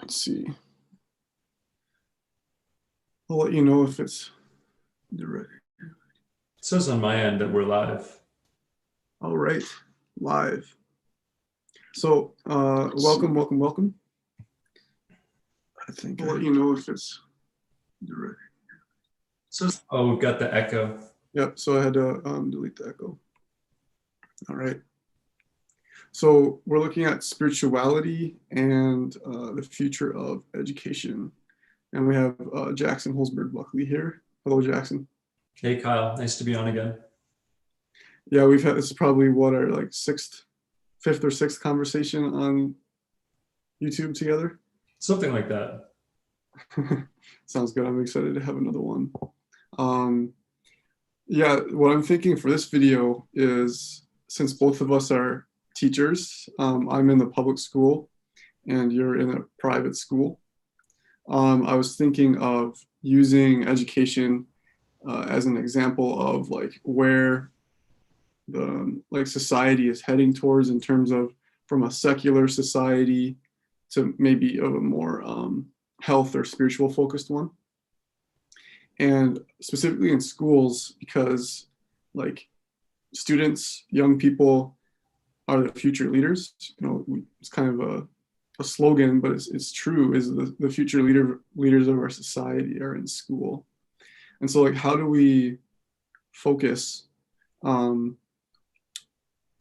Let's see. I'll let you know if it's ready. It says on my end that we're live. All right, live. So welcome. I think I'll let you know if it's ready. Oh, we've got the echo. Yep, so I had to delete the echo. All right. So we're looking at spirituality and the future of education. And we have Jackson Holzberg-Buckley here. Hello, Jackson. Hey, Kyle. Nice to be on again. Yeah, we've had, this is probably what, our like fifth or sixth conversation on YouTube together. Something like that. Sounds good. I'm excited to have another one. Yeah, what I'm thinking for this video is, since both of us are teachers, I'm in the public school and you're in a private school. I was thinking of using education as an example of like where the society is heading towards in terms of from a secular society to maybe of a more health or spiritual focused one. And specifically in schools, because like students, young people are the future leaders. You know, it's kind of a slogan, but it's true, is the future leaders of our society are in school. And so like, how do we focus on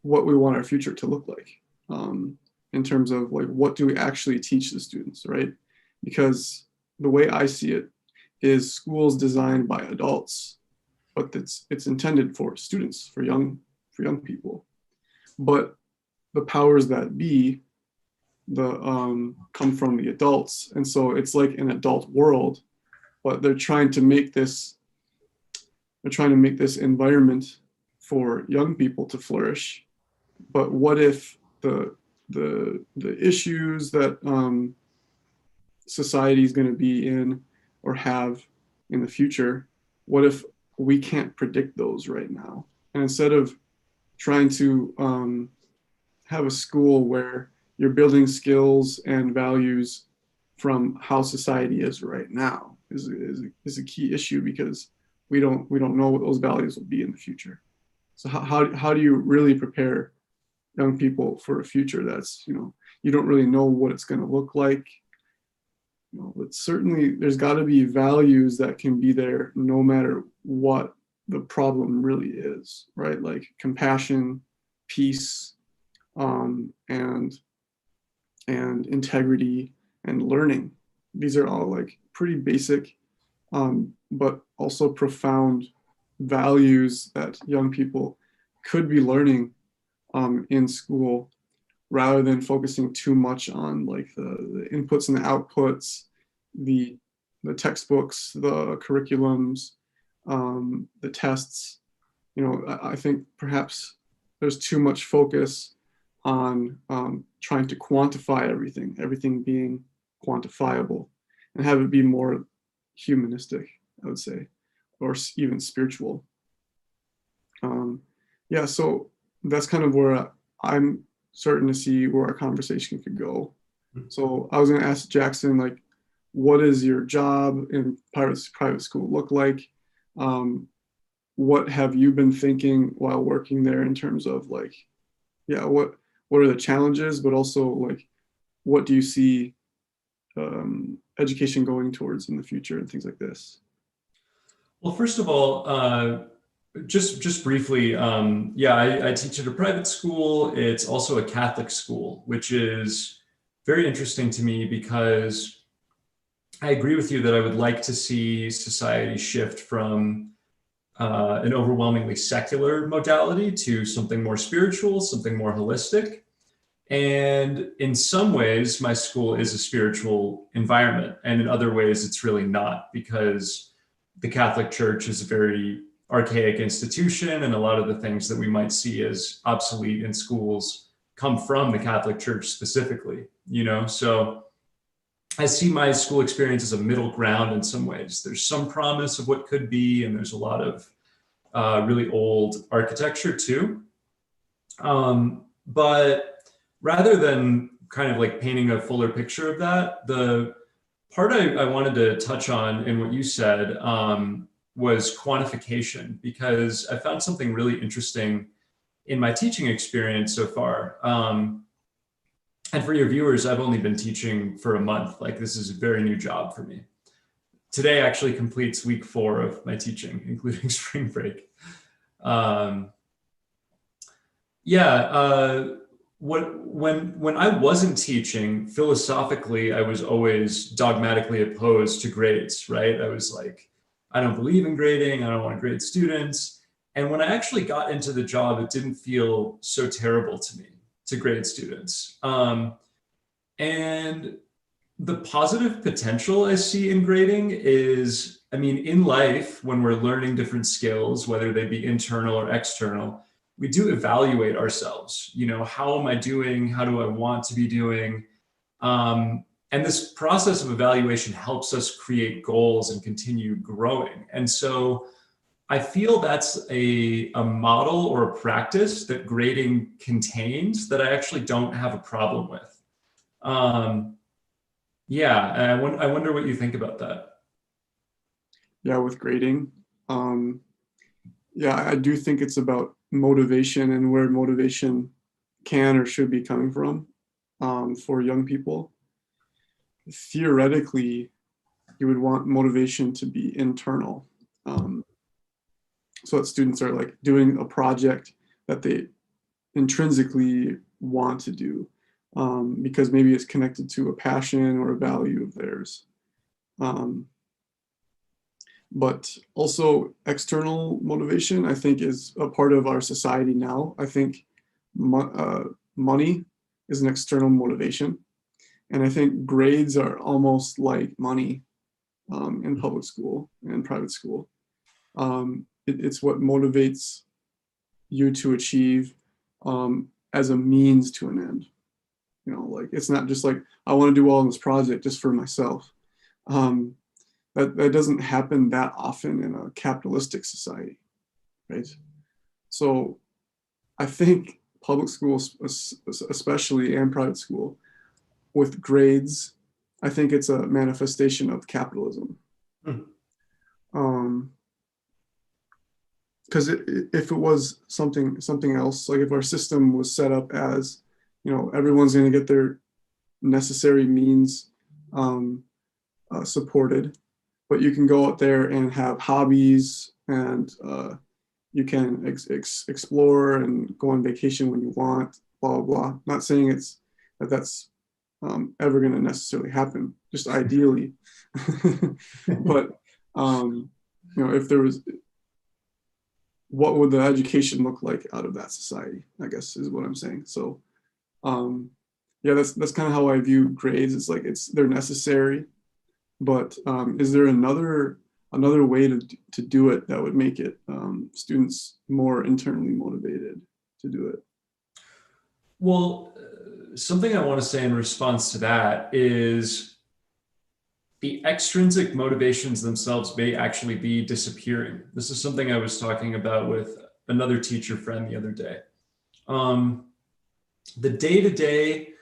what we want our future to look like in terms of like, what do we actually teach the students, right? Because the way I see it is schools designed by adults, but it's intended for students, for young people. But the powers that be come from the adults, and so it's like an adult world, but they're trying to make this environment for young people to flourish. But what if the issues that society is going to be in or have in the future, what if we can't predict those right now? And instead of trying to have a school where you're building skills and values from how society is right now is a key issue, because we don't know what those values will be in the future. So how do you really prepare young people for a future that's, you don't really know what it's going to look like? But certainly there's got to be values that can be there no matter what the problem really is, right? Like compassion, peace, and integrity and learning. These are all like pretty basic, but also profound values that young people could be learning in school, rather than focusing too much on like the inputs and the outputs, the textbooks, the curriculums, the tests. I think perhaps there's too much focus on trying to quantify everything being quantifiable, and have it be more humanistic, I would say, or even spiritual. Yeah, so that's kind of where I'm starting to see where our conversation could go. So I was going to ask Jackson, like, what is your job in private school look like? What have you been thinking while working there in terms of like, yeah, what are the challenges, but also like, what do you see education going towards in the future and things like this? Well, first of all, just briefly, yeah, I teach at a private school. It's also a Catholic school, which is very interesting to me because I agree with you that I would like to see society shift from an overwhelmingly secular modality to something more spiritual, something more holistic. And in some ways, my school is a spiritual environment. And in other ways, it's really not, because the Catholic Church is a very archaic institution. And a lot of the things that we might see as obsolete in schools come from the Catholic Church specifically, So I see my school experience as a middle ground in some ways. There's some promise of what could be, and there's a lot of really old architecture too. But rather than kind of like painting a fuller picture of that, the part I wanted to touch on in what you said was quantification, because I found something really interesting in my teaching experience so far. And for your viewers, I've only been teaching for a month. Like, this is a very new job for me. Today actually completes week 4 of my teaching, including spring break. Um, yeah, when I wasn't teaching, philosophically, I was always dogmatically opposed to grades, right? I was like, I don't believe in grading. I don't want to grade students. And when I actually got into the job, it didn't feel so terrible to me to grade students. And the positive potential I see in grading is, I mean, in life, when we're learning different skills, whether they be internal or external, we do evaluate ourselves. You know, how am I doing? How do I want to be doing? And this process of evaluation helps us create goals and continue growing. And so I feel that's a model or a practice that grading contains that I actually don't have a problem with. Um, yeah, and I wonder what you think about that. Yeah, with grading. Um, yeah, I do think it's about motivation and where motivation can or should be coming from for young people. Theoretically, you would want motivation to be internal. Um, so that students are like doing a project that they intrinsically want to do because maybe it's connected to a passion or a value of theirs. Um, but also external motivation, I think, is a part of our society now. I think money is an external motivation. And I think grades are almost like money in public school and private school. It's what motivates you to achieve as a means to an end. You know, like it's not just like I want to do well in this project just for myself. That doesn't happen that often in a capitalistic society, right? So I think public schools, especially, and private school, with grades, I think it's a manifestation of capitalism. Because if it was something else, like if our system was set up as, you know, everyone's going to get their necessary means supported, but you can go out there and have hobbies and you can explore and go on vacation when you want, blah, blah, blah. Not saying that's ever going to necessarily happen, just ideally. But, you know, if there was, what would the education look like out of that society, I guess is what I'm saying. So, yeah, that's kind of how I view grades. It's like they're necessary, but is there another way to do it that would make it students more internally motivated to do it? Well, something I want to say in response to that is the extrinsic motivations themselves may actually be disappearing. This is something I was talking about with another teacher friend the other day. The day-to-day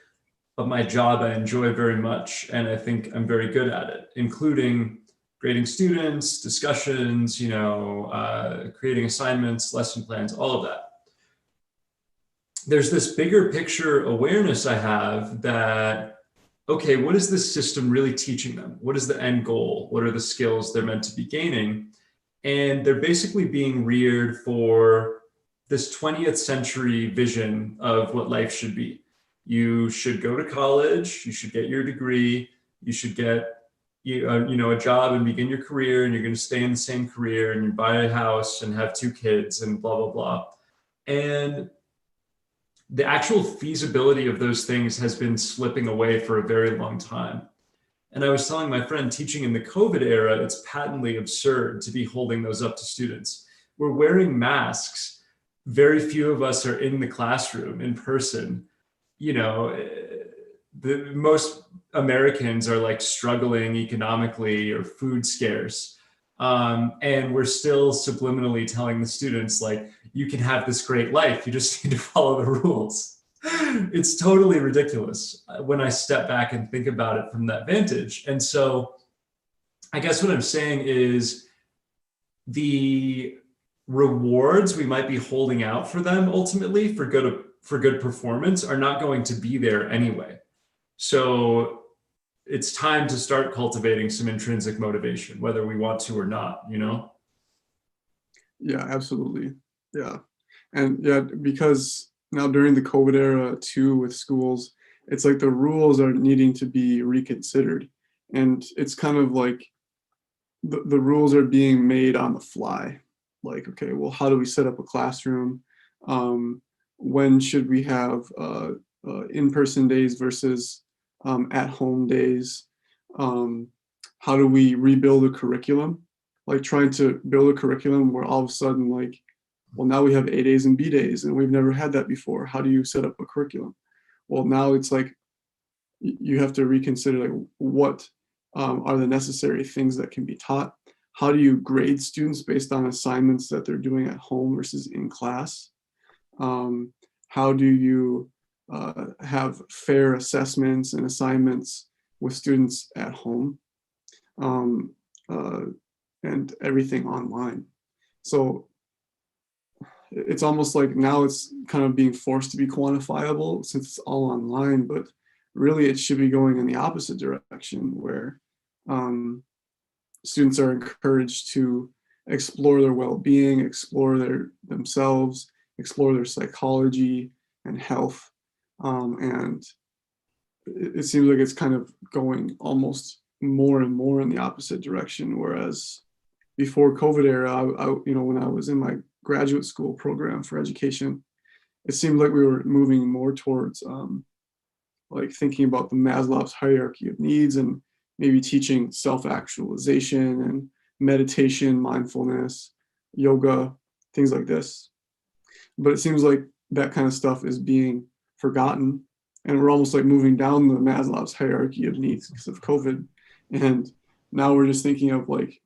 of my job I enjoy very much, and I think I'm very good at it, including grading students, discussions, you know, creating assignments, lesson plans, all of that. There's this bigger picture awareness I have that, okay, what is this system really teaching them? What is the end goal? What are the skills they're meant to be gaining? And they're basically being reared for this 20th century vision of what life should be. You should go to college, you should get your degree, you should get you know, a job and begin your career, and you're going to stay in the same career, and you buy a house and have 2 kids and blah, blah, blah. And the actual feasibility of those things has been slipping away for a very long time. And I was telling my friend, teaching in the COVID era, it's patently absurd to be holding those up to students. We're wearing masks. Very few of us are in the classroom in person. You know, the most Americans are like struggling economically or food scarce. And we're still subliminally telling the students, like, you can have this great life. You just need to follow the rules. it's totally ridiculous when I step back and think about it from that vantage. And so I guess what I'm saying is the rewards we might be holding out for them ultimately for good performance are not going to be there anyway. So it's time to start cultivating some intrinsic motivation, whether we want to or not, you know? Yeah, absolutely. Yeah. And yeah, because now during the COVID era too with schools, it's like the rules are needing to be reconsidered. And it's kind of like the rules are being made on the fly. Like, okay, well, how do we set up a classroom? When should we have in-person days versus at-home days? How do we rebuild a curriculum? Like trying to build a curriculum where all of a sudden, like, well, now we have A days and B days, and we've never had that before. How do you set up a curriculum? Well, now it's like you have to reconsider like what are the necessary things that can be taught. How do you grade students based on assignments that they're doing at home versus in class? How do you have fair assessments and assignments with students at home, um, uh, and everything online? So it's almost like now it's kind of being forced to be quantifiable since it's all online, but really it should be going in the opposite direction where um, students are encouraged to explore their well-being, explore themselves, explore their psychology and health. And it seems like it's kind of going almost more and more in the opposite direction. Whereas before COVID era, when I was in my graduate school program for education, it seemed like we were moving more towards like thinking about the Maslow's hierarchy of needs and maybe teaching self-actualization and meditation, mindfulness, yoga, things like this. But it seems like that kind of stuff is being forgotten. And we're almost like moving down the Maslow's hierarchy of needs because of COVID. And now we're just thinking of like,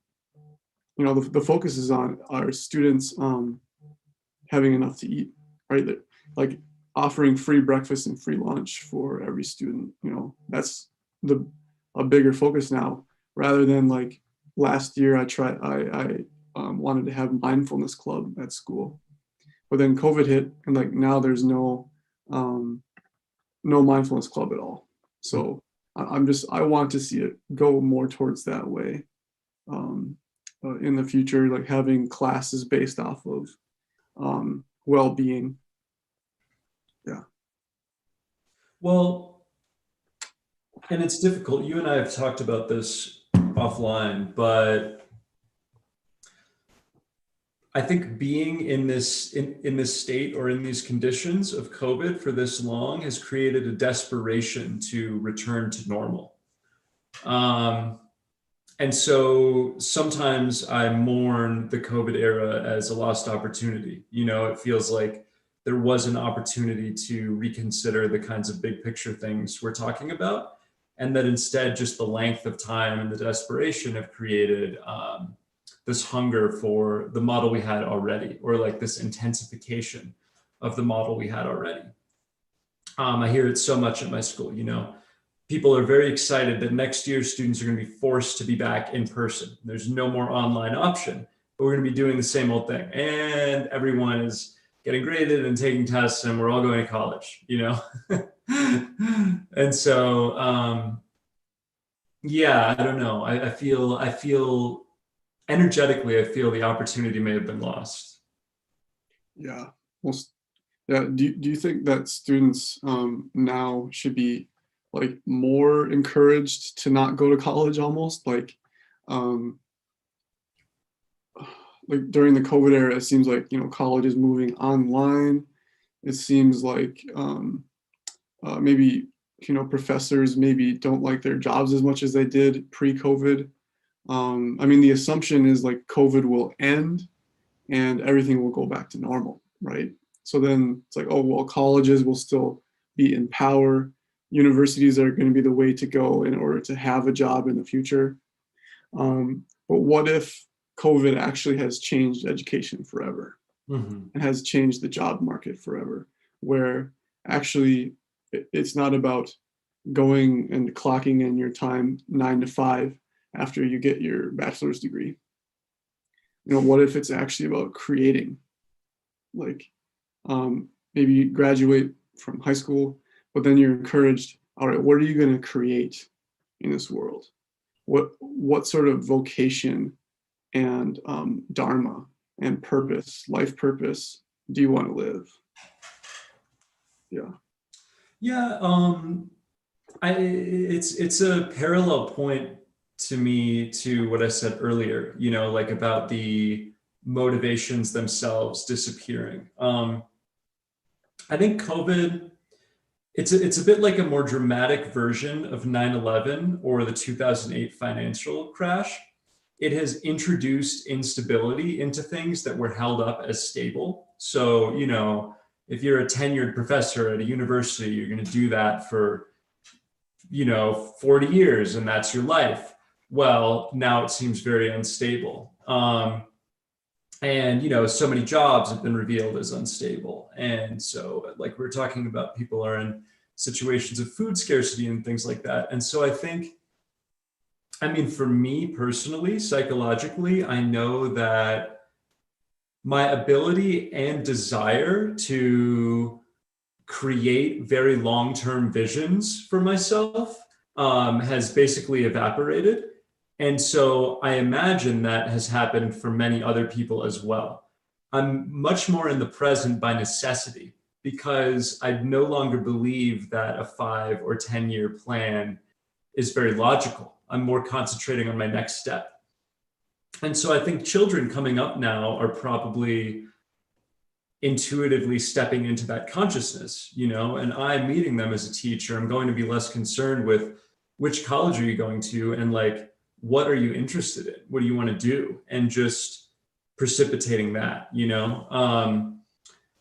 the focus is on our students having enough to eat, right? Like offering free breakfast and free lunch for every student, that's a bigger focus now, rather than like last year I wanted to have mindfulness club at school, but then COVID hit and like now there's no mindfulness club at all. So I want to see it go more towards that way in the future, like having classes based off of well-being. Yeah. Well, and it's difficult. You and I have talked about this offline, but I think being in this state or in these conditions of COVID for this long has created a desperation to return to normal. And so sometimes I mourn the COVID era as a lost opportunity. It feels like there was an opportunity to reconsider the kinds of big picture things we're talking about, and that instead just the length of time and the desperation have created this hunger for the model we had already, or like this intensification of the model we had already. I hear it so much at my school, people are very excited that next year students are going to be forced to be back in person. There's no more online option, but we're going to be doing the same old thing. And everyone is getting graded and taking tests and we're all going to college, And so, yeah, I don't know. I feel energetically, I feel the opportunity may have been lost. Yeah. Well, yeah. Do you think that students now should be like more encouraged to not go to college almost um, like during the COVID era, it seems like, college is moving online. It seems like maybe, professors maybe don't like their jobs as much as they did pre-COVID. I mean, the assumption is like COVID will end and everything will go back to normal, right? So then it's like, oh, well, colleges will still be in power. Universities are going to be the way to go in order to have a job in the future. But what if COVID actually has changed education forever Mm-hmm. and has changed the job market forever, where actually it's not about going and clocking in your time 9 to 5 after you get your bachelor's degree. What if it's actually about creating? Like, maybe you graduate from high school, but then you're encouraged, all right, what are you going to create in this world? What sort of vocation and dharma and purpose, life purpose, do you want to live? Yeah. Yeah, it's a parallel point to me to what I said earlier, like about the motivations themselves disappearing. I think COVID, it's a bit like a more dramatic version of 9/11 or the 2008 financial crash. It has introduced instability into things that were held up as stable. So, if you're a tenured professor at a university, you're going to do that for 40 years and that's your life. Well, now it seems very unstable. And so many jobs have been revealed as unstable. And so, like we're talking about, people are in situations of food scarcity and things like that. And so I mean, for me personally, psychologically, I know that my ability and desire to create very long-term visions for myself has basically evaporated. And so I imagine that has happened for many other people as well. I'm much more in the present by necessity because I no longer believe that a 5 or 10 year plan is very logical. I'm more concentrating on my next step. And so I think children coming up now are probably intuitively stepping into that consciousness, and I'm meeting them as a teacher. I'm going to be less concerned with which college are you going to and like, what are you interested in? What do you want to do? And just precipitating that.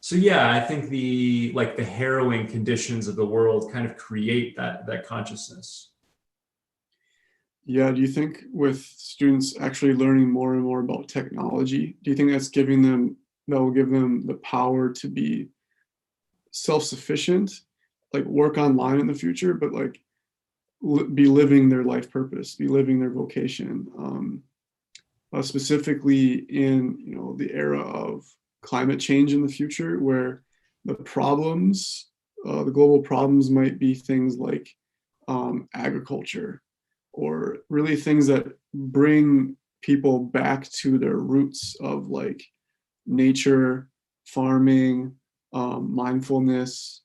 So yeah, I think the harrowing conditions of the world kind of create that consciousness. Yeah. Do you think with students actually learning more and more about technology, do you think that will give them the power to be self-sufficient, like work online in the future, but like be living their life purpose, be living their vocation, specifically in the era of climate change in the future, where the global problems might be things like agriculture, or really things that bring people back to their roots of like nature, farming, mindfulness,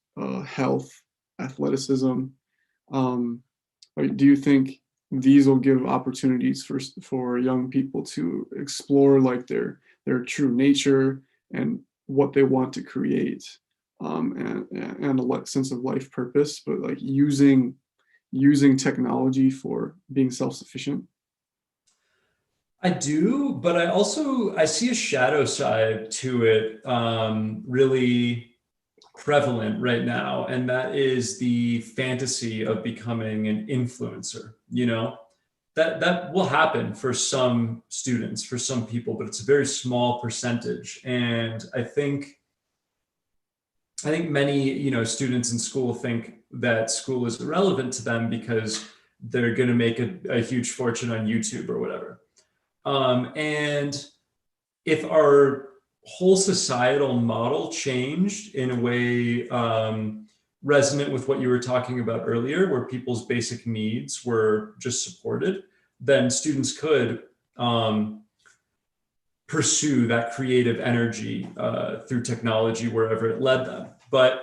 health, athleticism. Um, do you think these will give opportunities for young people to explore like their true nature and what they want to create, and a sense of life purpose, but like using technology for being self-sufficient? I do, but I see a shadow side to it, really prevalent right now, and that is the fantasy of becoming an influencer. That will happen for some students, for some people, but it's a very small percentage. And I think many students in school think that school is irrelevant to them because they're going to make a huge fortune on YouTube or whatever. And if our whole societal model changed in a way resonant with what you were talking about earlier, where people's basic needs were just supported, then students could pursue that creative energy through technology wherever it led them. But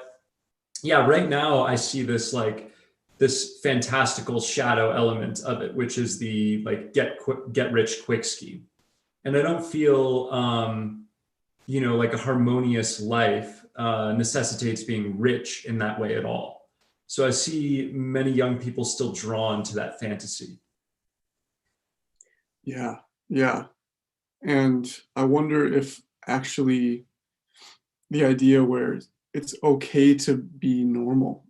yeah, right now I see this fantastical shadow element of it, which is the like get rich quick scheme. And I don't feel like a harmonious life necessitates being rich in that way at all. So I see many young people still drawn to that fantasy. Yeah, yeah. And I wonder if actually the idea where it's okay to be normal,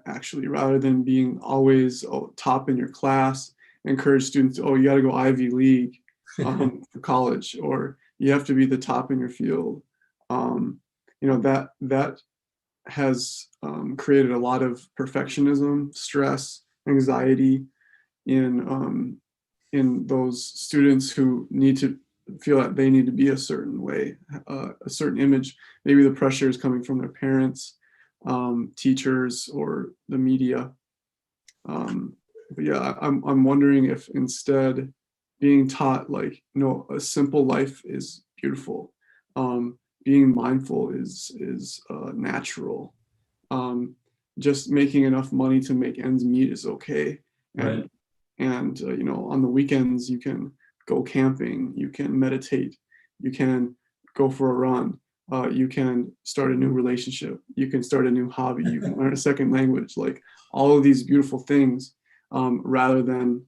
actually, rather than being always top in your class, encourage students, oh, you got to go Ivy League for college, or you have to be the top in your field. That has created a lot of perfectionism, stress, anxiety in those students who need to feel that they need to be a certain way, a certain image. Maybe the pressure is coming from their parents, teachers, or the media. But yeah, I'm wondering if instead being taught like, a simple life is beautiful. Being mindful is natural. Just making enough money to make ends meet is okay. Right. And on the weekends you can go camping, you can meditate, you can go for a run, you can start a new relationship, you can start a new hobby, you can learn a second language, like all of these beautiful things, rather than,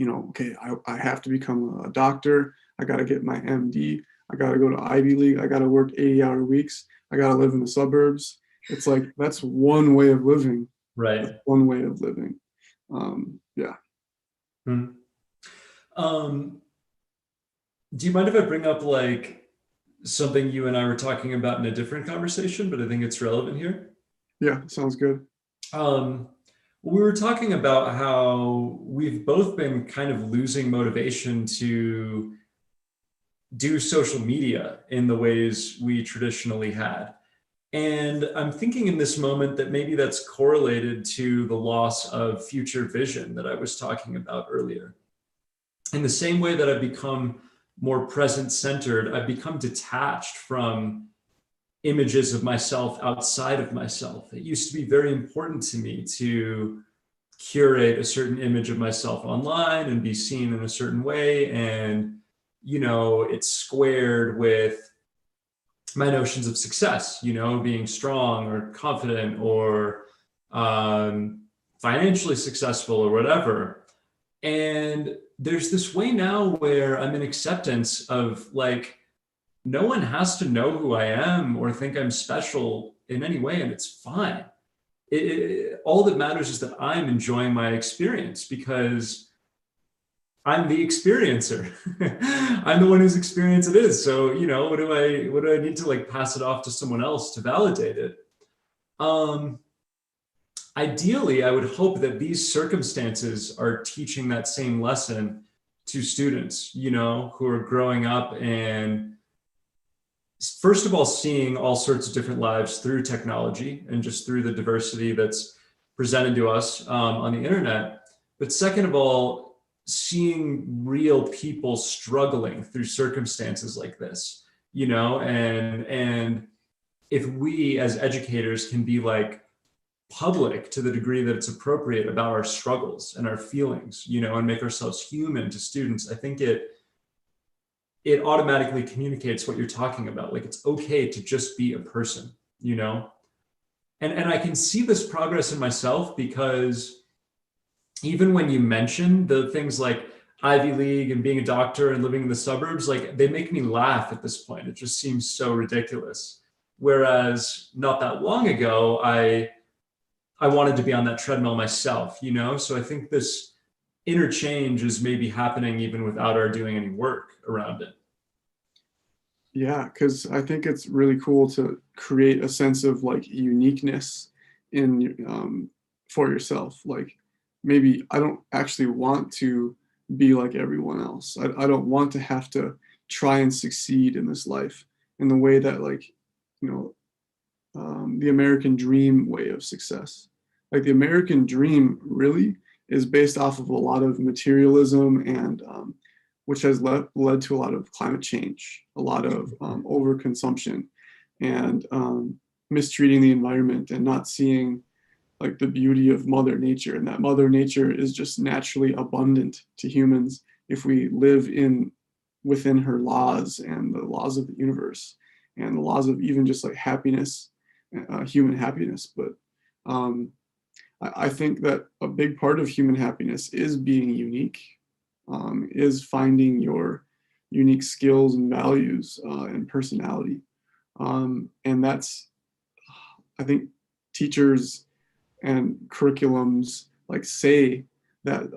okay, I have to become a doctor, I got to get my MD, I got to go to Ivy League, I got to work 80-hour weeks, I got to live in the suburbs. It's like, that's one way of living. That's Right. one way of living. Yeah. Hmm. Um, do you mind if I bring up like something you and I were talking about in a different conversation, but I think it's relevant here? Yeah, sounds good. Um, we were talking about how we've both been kind of losing motivation to do social media in the ways we traditionally had. And I'm thinking in this moment that maybe that's correlated to the loss of future vision that I was talking about earlier. In the same way that I've become more present centered, I've become detached from images of myself outside of myself. It used to be very important to me to curate a certain image of myself online and be seen in a certain way. And, it's squared with my notions of success, being strong or confident or um, financially successful or whatever. And there's this way now where I'm in acceptance of like, no one has to know who I am or think I'm special in any way, and it's fine. All that matters is that I'm enjoying my experience because I'm the experiencer. I'm the one whose experience it is. So, what do I need to like pass it off to someone else to validate it? Um, Ideally, I would hope that these circumstances are teaching that same lesson to students, who are growing up and first of all, seeing all sorts of different lives through technology and just through the diversity that's presented to us on the internet. But second of all, seeing real people struggling through circumstances like this, and if we as educators can be like public to the degree that it's appropriate about our struggles and our feelings, and make ourselves human to students, I think it automatically communicates what you're talking about. Like it's okay to just be a person, And I can see this progress in myself because even when you mention the things like Ivy League and being a doctor and living in the suburbs, like they make me laugh at this point. It just seems so ridiculous. Whereas not that long ago, I wanted to be on that treadmill myself, So I think this interchange is maybe happening even without our doing any work around it. Yeah, because I think it's really cool to create a sense of like uniqueness in for yourself. Like maybe I don't actually want to be like everyone else. I don't want to have to try and succeed in this life in the way that like, you know, the American dream way of success. Like the American dream really is based off of a lot of materialism and which has led to a lot of climate change, a lot of overconsumption, and mistreating the environment and not seeing like the beauty of Mother Nature, and that Mother Nature is just naturally abundant to humans if we live in within her laws and the laws of the universe and the laws of even just like happiness, human happiness. But um, I think that a big part of human happiness is being unique, is finding your unique skills and values and personality. And that's, I think, teachers and curriculums like say that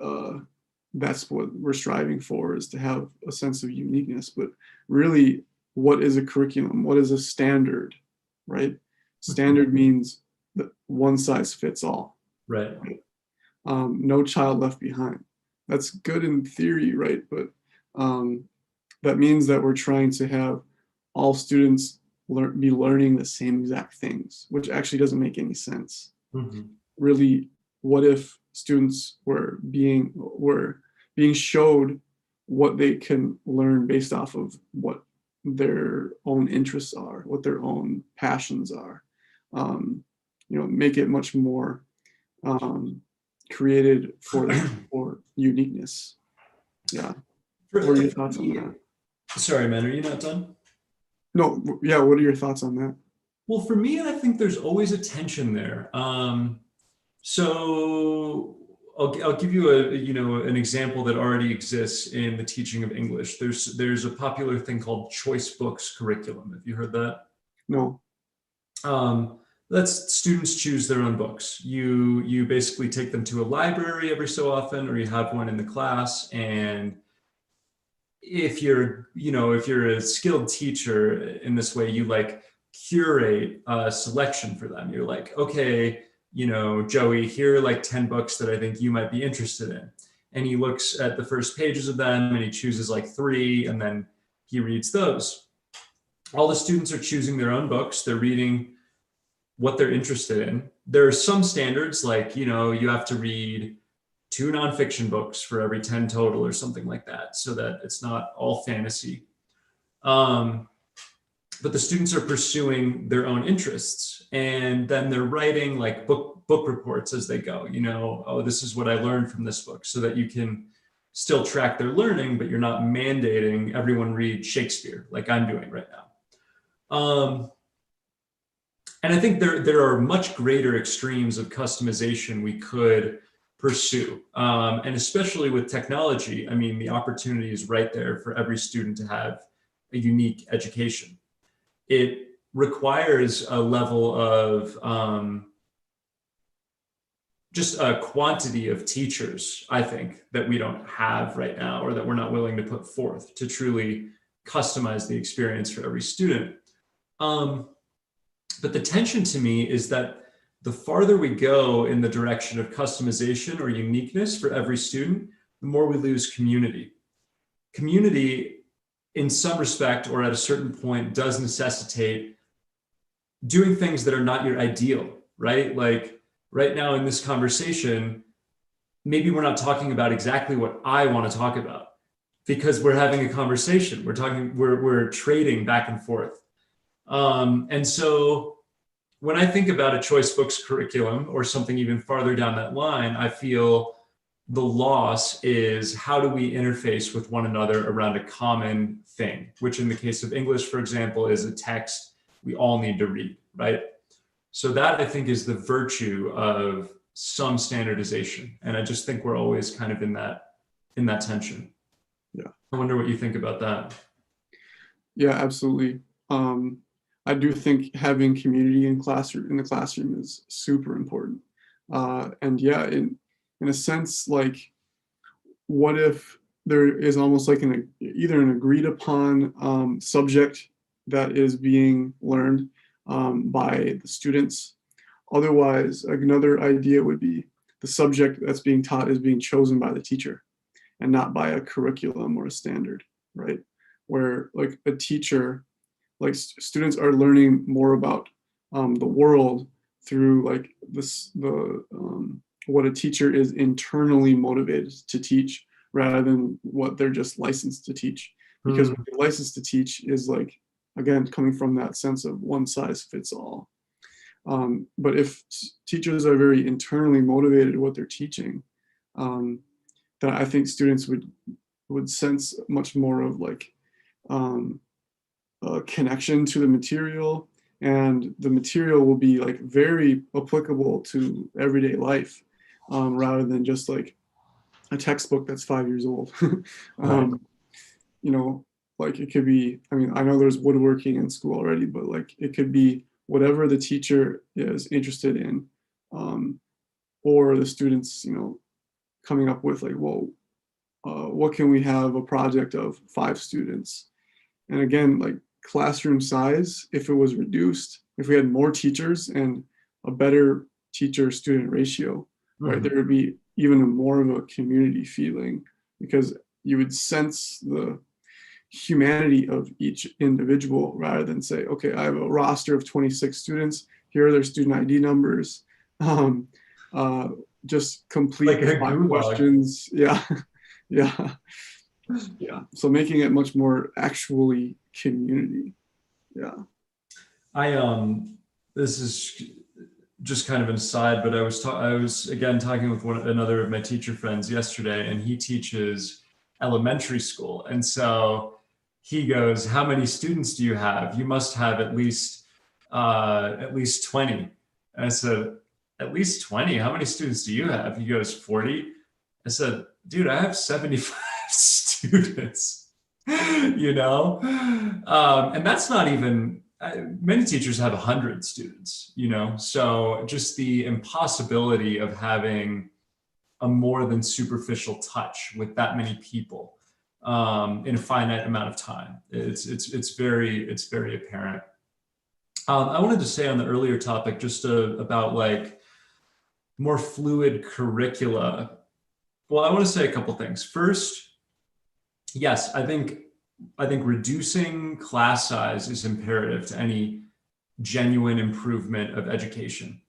that's what we're striving for, is to have a sense of uniqueness. But really, what is a curriculum? What is a standard, right? Standard means that one size fits all. Right. No child left behind. That's good in theory, right? But that means that we're trying to have all students be learning the same exact things, which actually doesn't make any sense. Mhm. Really, what if students were being showed what they can learn based off of what their own interests are, what their own passions are? Make it much more created for uniqueness. Yeah. What are your For thoughts on me, that? sorry, man, are you not done? No, yeah, what are your thoughts on that? Well, for me, I think there's always a tension there. So I'll give you an example that already exists in the teaching of English. There's a popular thing called choice books curriculum. Have you heard that? No. Um, that's students choose their own books. You basically take them to a library every so often, or you have one in the class. And if you're a skilled teacher in this way, you like curate a selection for them. You're like, okay, Joey, here are like 10 books that I think you might be interested in. And he looks at the first pages of them and he chooses like 3, and then he reads those. All the students are choosing their own books. They're reading what they're interested in. There are some standards, like, you have to read 2 nonfiction books for every 10 total or something like that, so that it's not all fantasy. Um, but the students are pursuing their own interests, and then they're writing like book reports as they go. Oh, this is what I learned from this book, so that you can still track their learning, but you're not mandating everyone read Shakespeare like I'm doing right now. And I think there are much greater extremes of customization we could pursue. And especially with technology, I mean, the opportunity is right there for every student to have a unique education. It requires a level of just a quantity of teachers, I think, that we don't have right now, or that we're not willing to put forth to truly customize the experience for every student. But the tension to me is that the farther we go in the direction of customization or uniqueness for every student, the more we lose community. Community, in some respect or at a certain point, does necessitate doing things that are not your ideal, right? Like right now in this conversation, maybe we're not talking about exactly what I want to talk about, because we're having a conversation. We're trading back and forth. And so when I think about a choice books curriculum or something even farther down that line, I feel the loss is, how do we interface with one another around a common thing, which in the case of English, for example, is a text we all need to read, right? So that, I think, is the virtue of some standardization. And I just think we're always kind of in that tension. Yeah. I wonder what you think about that. Yeah, absolutely. I do think having community in the classroom is super important. And yeah, in a sense, like, what if there is almost like either an agreed upon subject that is being learned by the students? Otherwise, another idea would be the subject that's being taught is being chosen by the teacher and not by a curriculum or a standard, right? Where like a teacher, like students are learning more about the world through like what a teacher is internally motivated to teach, rather than what they're just licensed to teach. Because what they're licensed to teach is, like, again, coming from that sense of one size fits all. But if teachers are very internally motivated what they're teaching, then I think students would sense much more of like a connection to the material, and the material will be like very applicable to everyday life, rather than just like a textbook that's 5 years old. Right. You know, like it could be, I mean, I know there's woodworking in school already, but like it could be whatever the teacher is interested in, or the students, coming up with like, well, what can we have a project of 5 students? And again, like classroom size, if it was reduced, if we had more teachers and a better teacher-student ratio, right, Mhm. there would be even more of a community feeling because you would sense the humanity of each individual rather than say, okay, I have a roster of 26 students. Here are their student ID numbers. Um, uh, just Like complete a five gulag. questions. Yeah, yeah, yeah. So making it much more actually community. Yeah. I this is just kind of an aside, but I was again talking with another of my teacher friends yesterday, and he teaches elementary school, and so he goes, "How many students do you have? You must have at least 20." And I said, "At least 20? How many students do you have?" He goes, 40. I said, "Dude, I have 75 students." You know, and that's not even many teachers have 100 students, you know, so just the impossibility of having a more than superficial touch with that many people in a finite amount of time, it's very apparent. I wanted to say on the earlier topic just about like more fluid curricula. Well, I want to say a couple things. First, yes, I think reducing class size is imperative to any genuine improvement of education.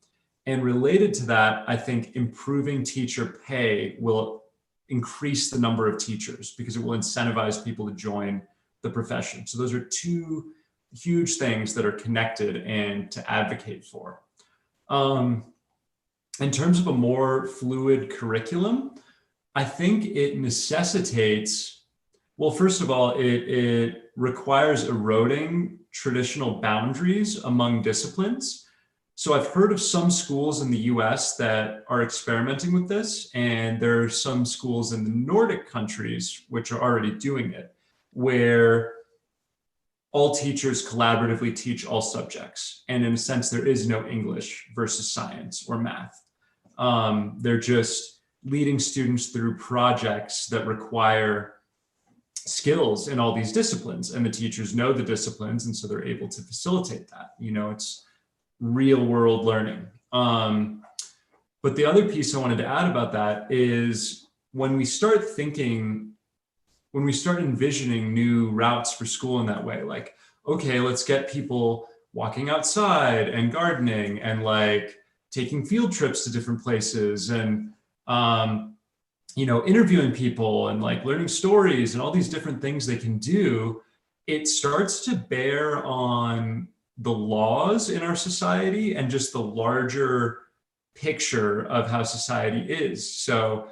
And related to that, I think improving teacher pay will increase the number of teachers because it will incentivize people to join the profession. So those are two huge things that are connected and to advocate for. Um, in terms of a more fluid curriculum, I think it necessitates, well, first of all, it requires eroding traditional boundaries among disciplines. So I've heard of some schools in the US that are experimenting with this, and there are some schools in the Nordic countries which are already doing it, where all teachers collaboratively teach all subjects. And in a sense, there is no English versus science or math. They're just leading students through projects that require skills in all these disciplines, and the teachers know the disciplines, and so they're able to facilitate that. You know, it's real world learning. But the other piece I wanted to add about that is when we start thinking, when we start envisioning new routes for school in that way, like, okay, let's get people walking outside and gardening and like taking field trips to different places and you know, interviewing people and like learning stories and all these different things they can do, it starts to bear on the laws in our society and just the larger picture of how society is. So,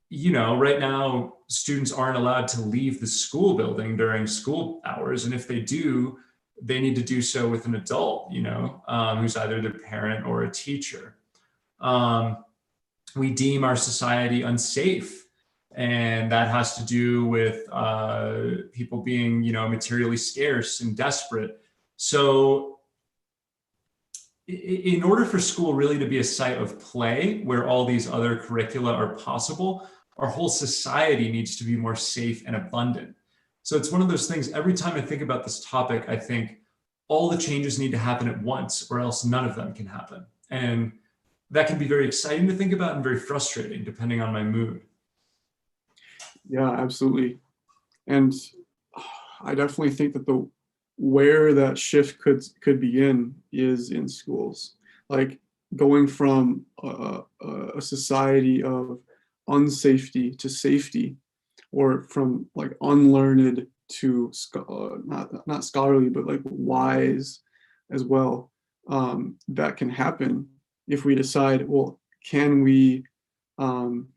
you know, right now, students aren't allowed to leave the school building during school hours. And if they do, they need to do so with an adult, you know, who's either their parent or a teacher. Um, we deem our society unsafe, and that has to do with people being, you know, materially scarce and desperate. So in order for school really to be a site of play where all these other curricula are possible, our whole society needs to be more safe and abundant. So it's one of those things, every time I think about this topic, I think all the changes need to happen at once or else none of them can happen. And that can be very exciting to think about and very frustrating depending on my mood. Yeah, absolutely. And I definitely think that the where that shift could begin is in schools. Like going from a society of unsafety to safety, or from like unlearned to not scholarly, but like wise as well. That can happen if we decide, well, can we um,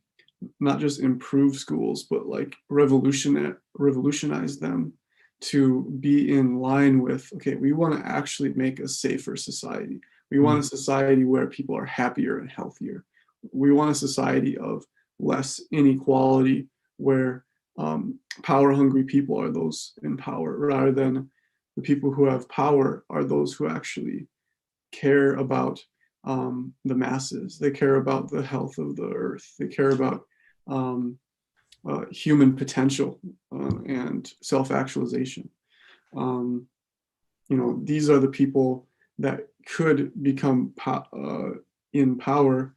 not just improve schools, but like revolutionize them to be in line with, okay, we want to actually make a safer society. We want a Mm. society where people are happier and healthier. We want a society of less inequality, where power hungry people are those in power, rather than the people who have power are those who actually care about the masses. They care about the health of the earth. They care about um, human potential and self-actualization. Um, you know, these are the people that could become in power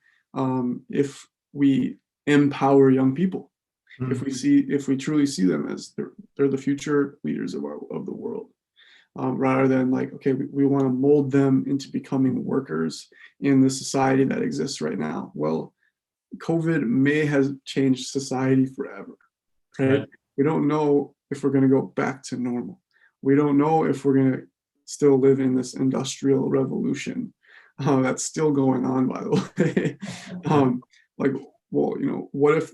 if we empower young people. Mm. If we truly see them as they're the future leaders of the world, rather than like, okay, we want to mold them into becoming workers in the society that exists right now. Well, COVID may have changed society forever, right? Right. We don't know if we're going to go back to normal. We don't know if we're going to still live in this industrial revolution that's still going on, by the way. Yeah. Like, well, what if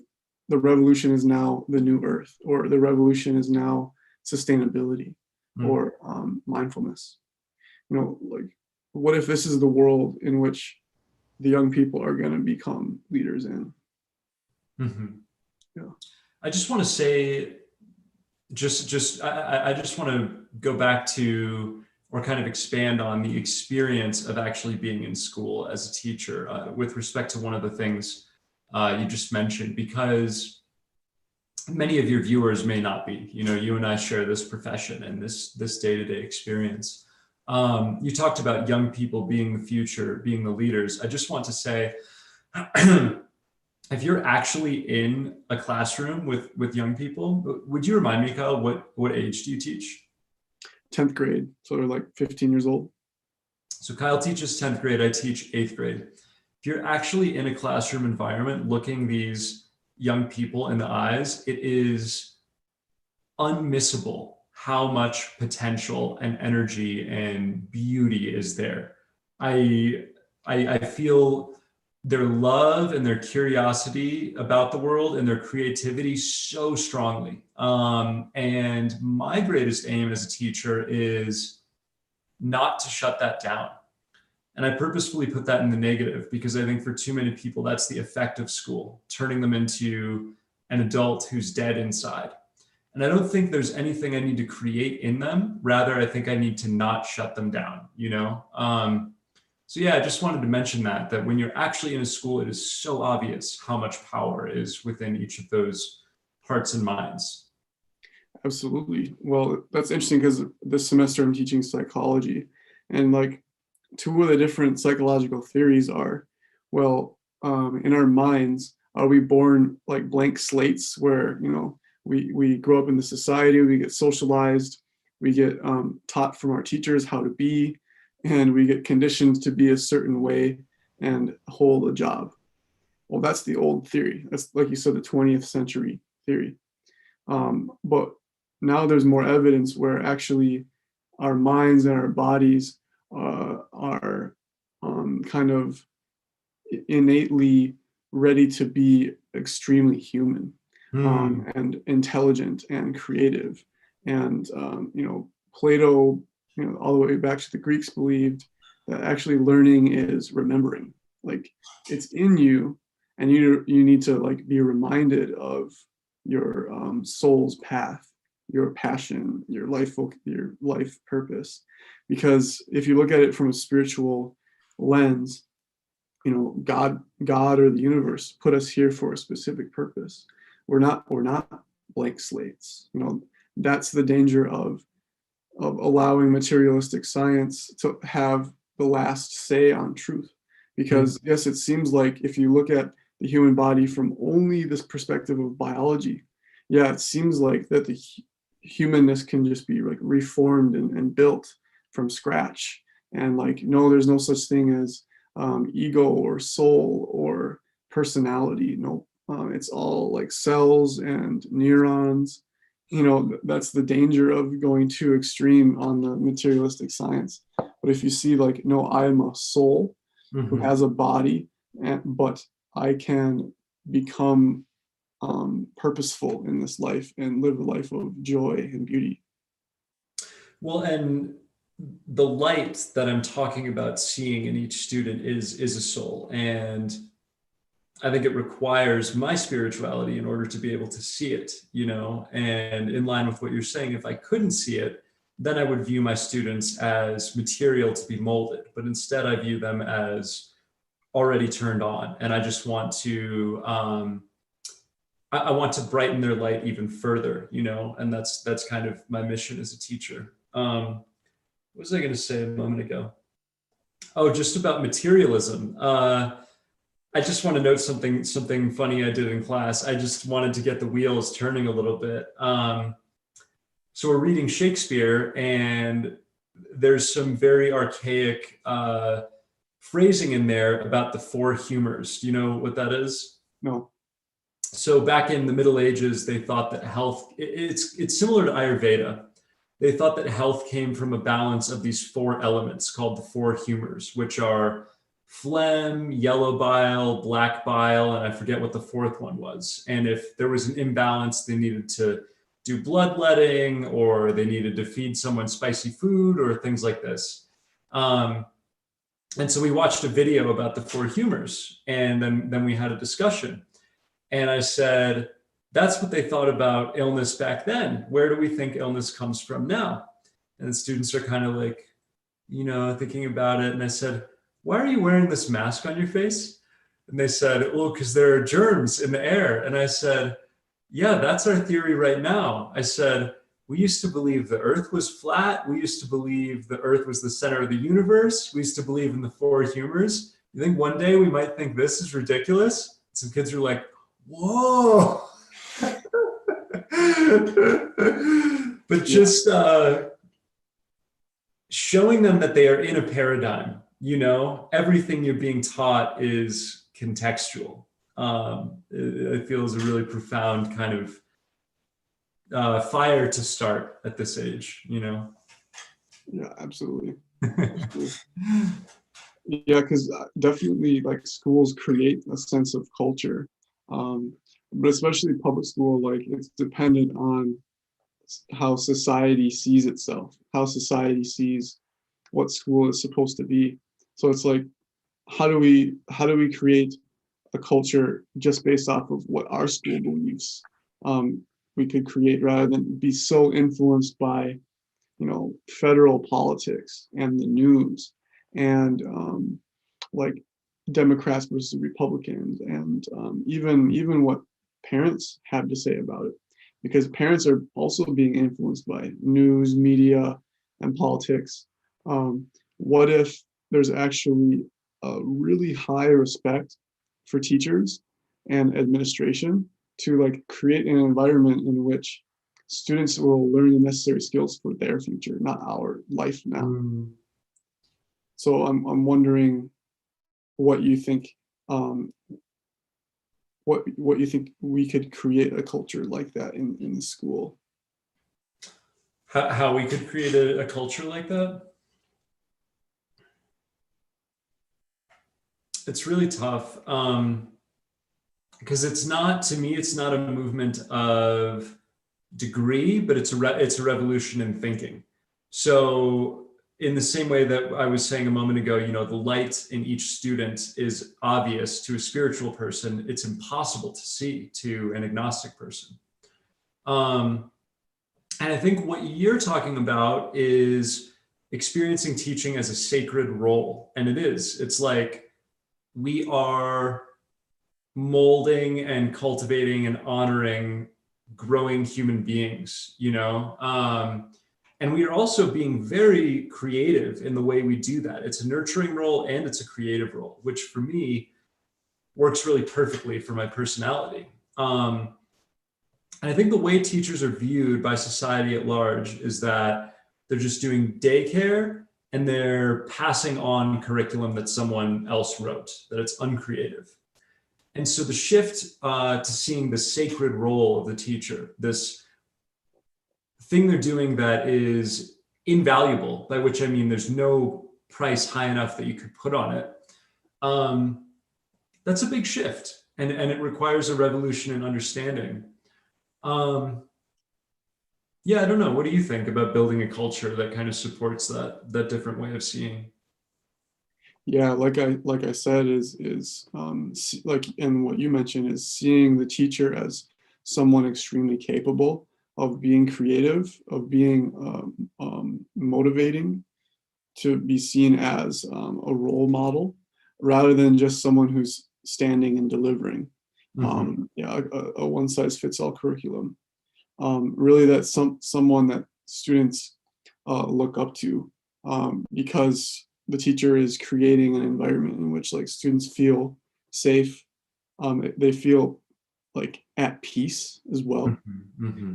the revolution is now the new earth, or the revolution is now sustainability, Mm. or mindfulness? Like, what if this is the world in which the young people are going to become leaders in? Mhm. Yeah. I just want to say, I just want to go back to, or kind of expand on the experience of actually being in school as a teacher, with respect to one of the things you just mentioned, because many of your viewers may not be. You and I share this profession and this day-to-day experience. You talked about young people being the future, being the leaders. I just want to say, if you're actually in a classroom with young people, would you remind me, Kyle, what age do you teach? 10th grade, so they're like 15 years old. So Kyle teaches 10th grade, I teach 8th grade. If you're actually in a classroom environment looking these young people in the eyes, it is unmissable how much potential and energy and beauty is there. I feel their love and their curiosity about the world and their creativity so strongly. And my greatest aim as a teacher is not to shut that down. And I purposefully put that in the negative, because I think for too many people, that's the effect of school, turning them into an adult who's dead inside. And I don't think there's anything I need to create in them. Rather, I think I need to not shut them down. So yeah, I just wanted to mention that when you're actually in a school, it is so obvious how much power is within each of those hearts and minds. Absolutely. Well, that's interesting because this semester I'm teaching psychology, and like two of the different psychological theories are, well, in our minds, are we born like blank slates where, we grow up in the society, we get socialized, we get taught from our teachers how to be, and we get conditioned to be a certain way and hold a job. Well, that's the old theory. That's, like you said, the 20th century theory. But now there's more evidence where actually our minds and our bodies are kind of innately ready to be extremely human, Hmm. and intelligent and creative. And Plato, all the way back to the Greeks, believed that actually learning is remembering. Like, it's in you, and you need to like be reminded of your soul's path, your passion, your life purpose. Because if you look at it from a spiritual lens, God or the universe put us here for a specific purpose. We're not blank slates. That's the danger of allowing materialistic science to have the last say on truth. Hmm. Because yes, it seems like if you look at the human body from only this perspective of biology, yeah, it seems like that the humanness can just be like reformed and built from scratch. And like, no, there's no such thing as ego or soul or personality. No, it's all like cells and neurons. That's the danger of going too extreme on the materialistic science. But if you see like, no, I am a soul who Hmm. has a body, but I can become purposeful in this life and live a life of joy and beauty. Well, and the light that I'm talking about seeing in each student is a soul. And I think it requires my spirituality in order to be able to see it. And in line with what you're saying, if I couldn't see it, then I would view my students as material to be molded. But instead, I view them as already turned on. And I just want to, I want to brighten their light even further. And that's kind of my mission as a teacher. What was I going to say a moment ago? Oh, just about materialism. I just want to note something funny I did in class. I just wanted to get the wheels turning a little bit. So we're reading Shakespeare, and there's some very archaic phrasing in there about the four humors. Do you know what that is? No. So back in the Middle Ages, they thought that health, it's similar to Ayurveda. They thought that health came from a balance of these four elements called the four humors, which are phlegm, yellow bile, black bile, and I forget what the fourth one was. And if there was an imbalance, they needed to do bloodletting, or they needed to feed someone spicy food, or things like this. Um, and so we watched a video about the four humors, and then we had a discussion. And I said, that's what they thought about illness back then. Where do we think illness comes from now? And the students are kind of like, thinking about it. And I said, why are you wearing this mask on your face? And they said, well, because there are germs in the air. And I said, yeah, that's our theory right now. I said, we used to believe the earth was flat. We used to believe the earth was the center of the universe. We used to believe in the four humors. You think one day we might think this is ridiculous? Some kids are like, whoa. But just showing them that they are in a paradigm, everything you're being taught is contextual. I feel is a really profound kind of fire to start at this age, Yeah, absolutely. Yeah, because definitely like schools create a sense of culture, but especially public school, like it's dependent on how society sees itself, how society sees what school is supposed to be. So it's like, how do we create a culture just based off of what our school believes we could create, rather than be so influenced by federal politics and the news, and like Democrats versus Republicans, and even what parents have to say about it, because parents are also being influenced by news, media, and politics. What if there's actually a really high respect for teachers and administration to like create an environment in which students will learn the necessary skills for their future, not our life now. So I'm wondering what you think, what you think we could create a culture like that in the school. How we could create a culture like that? It's really tough, because it's not, to me, it's not a movement of degree, but it's a revolution in thinking. So in the same way that I was saying a moment ago, the light in each student is obvious to a spiritual person, it's impossible to see to an agnostic person. And I think what you're talking about is experiencing teaching as a sacred role. And it is. It's like we are molding and cultivating and honoring growing human beings, and we are also being very creative in the way we do that. It's a nurturing role and it's a creative role, which for me works really perfectly for my personality. And I think the way teachers are viewed by society at large is that they're just doing daycare and they're passing on curriculum that someone else wrote, that it's uncreative. And so the shift to seeing the sacred role of the teacher, this thing they're doing that is invaluable, by which I mean there's no price high enough that you could put on it, that's a big shift. And it requires a revolution in understanding. Yeah, I don't know. What do you think about building a culture that kind of supports that different way of seeing? Yeah, like I said, like, and what you mentioned is seeing the teacher as someone extremely capable of being creative, of being motivating, to be seen as a role model, rather than just someone who's standing and delivering. Yeah, a one size fits all curriculum. Really, that's someone that students look up to, because the teacher is creating an environment in which like students feel safe, they feel like at peace as well,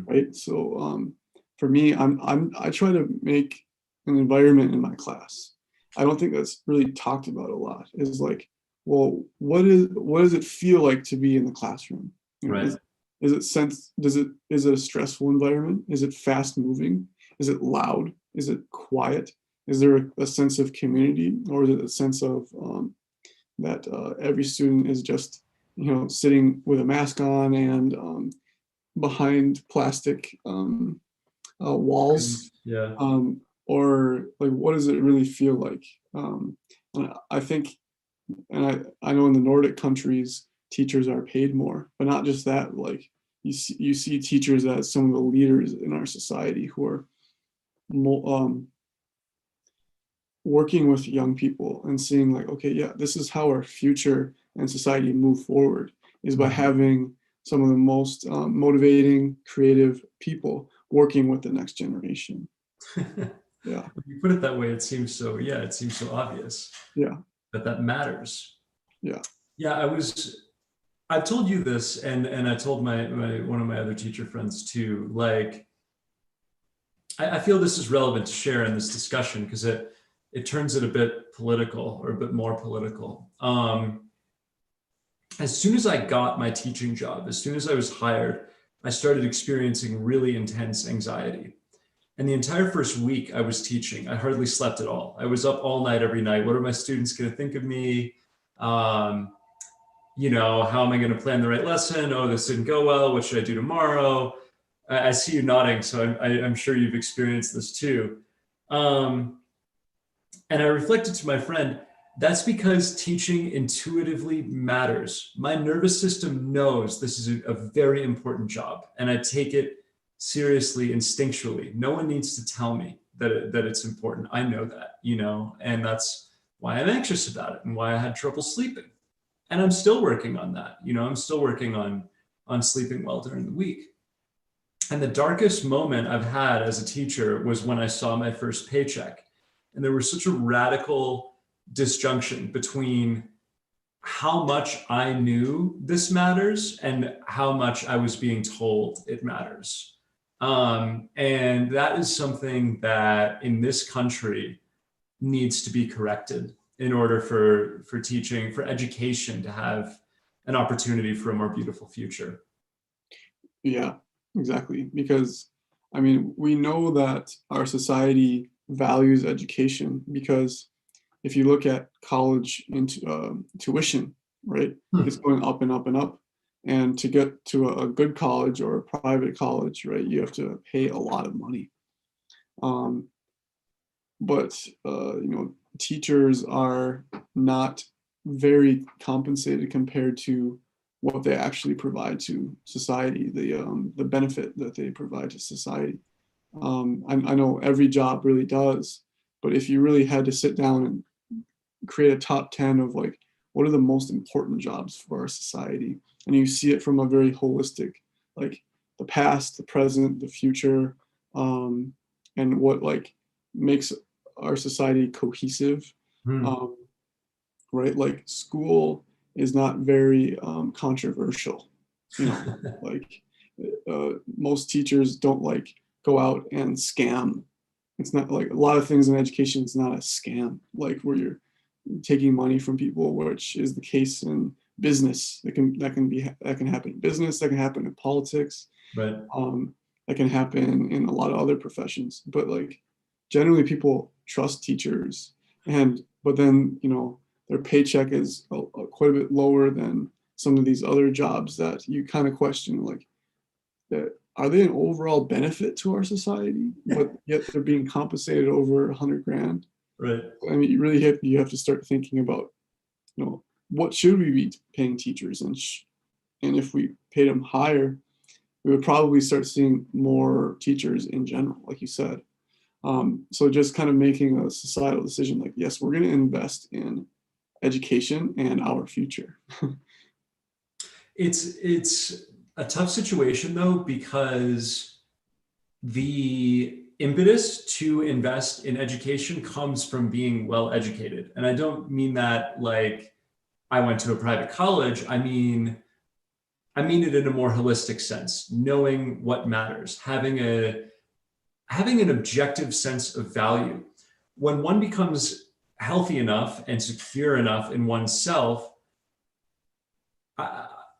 right? So for me, I try to make an environment in my class. I don't think that's really talked about a lot. Is like, well, what does it feel like to be in the classroom? You know, Right. is it a stressful environment? Is it fast moving? Is it loud? Is it quiet? Is there a sense of community, or is it a sense of that every student is just, sitting with a mask on and behind plastic walls, Yeah. or like what does it really feel like? And I think, and I know in the Nordic countries, teachers are paid more, but not just that. Like you see teachers as some of the leaders in our society who are working with young people and seeing like, okay, yeah, this is how our future and society move forward, is by having some of the most motivating, creative people working with the next generation. Yeah, When you put it that way, it seems so, yeah, it seems so obvious yeah, that that matters. yeah, Yeah, I've told you this, and I told my one of my other teacher friends too. Like, I feel this is relevant to share in this discussion because it turns it a bit political, or a bit more political. As soon as I got my teaching job, as soon as I was hired, I started experiencing really intense anxiety. And the entire first week I was teaching, I hardly slept at all. I was up all night every night. What are my students going to think of me? Um, how am I going to plan the right lesson? Oh, this didn't go well. What should I do tomorrow? I see you nodding, so I'm sure you've experienced this too. Um, and I reflected to my friend, that's because teaching intuitively matters. My nervous system knows this is a very important job, and I take it seriously instinctually. No one needs to tell me that it's important. I know that, and that's why I'm anxious about it and why I had trouble sleeping. And I'm still working on that. I'm still working on sleeping well during the week. And the darkest moment I've had as a teacher was when I saw my first paycheck. And there was such a radical disjunction between how much I knew this matters and how much I was being told it matters. And that is something that in this country needs to be corrected in order for teaching, for education to have an opportunity for a more beautiful future. yeah, exactly. Because I mean, we know that our society values education because if you look at college into tuition, right, it's going up and up and up. And to get to a good college or a private college, right, you have to pay a lot of money. Um, but teachers are not very compensated compared to what they actually provide to society, the benefit that they provide to society. I know every job really does, but if you really had to sit down and create a top 10 of like what are the most important jobs for our society, and you see it from a very holistic, like the past, the present, the future, and what like makes our society cohesive, Hmm. um, right? Like school is not very controversial, like most teachers don't like go out and scam. It's not like a lot of things in education. It's not a scam, like where you're taking money from people, which is the case in business. That can happen in business. That can happen in politics. Right. Um, that can happen in a lot of other professions. But like generally, people trust teachers, and but then their paycheck is quite a bit lower than some of these other jobs that you kind of question, like that are they an overall benefit to our society, but yet they're being compensated over 100 grand. Right. I mean, you have to start thinking about, what should we be paying teachers, and if we paid them higher, we would probably start seeing more teachers in general, like you said. So just kind of making a societal decision, like, yes, we're going to invest in education and our future. It's a tough situation though, because impetus to invest in education comes from being well educated. And I don't mean that like I went to a private college. I mean it in a more holistic sense, knowing what matters, having an objective sense of value. When one becomes healthy enough and secure enough in oneself,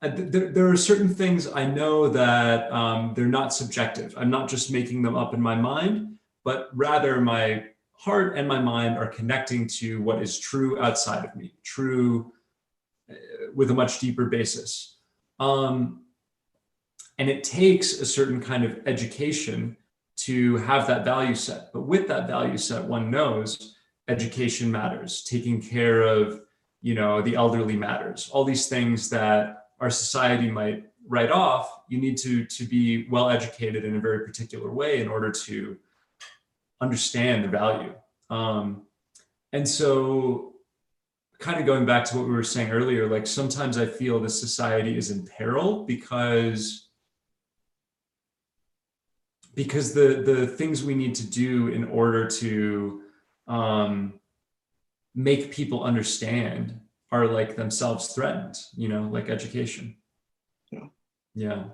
there are certain things I know that they're not subjective. I'm not just making them up in my mind, but rather my heart and my mind are connecting to what is true outside of me, true with a much deeper basis. And it takes a certain kind of education to have that value set. But with that value set, one knows education matters, taking care of, the elderly matters, all these things that our society might write off. You need to be well educated in a very particular way in order to understand the value. And so kind of going back to what we were saying earlier, like sometimes I feel this society is in peril because the things we need to do in order to make people understand are like themselves threatened, like education. Yeah. Yeah.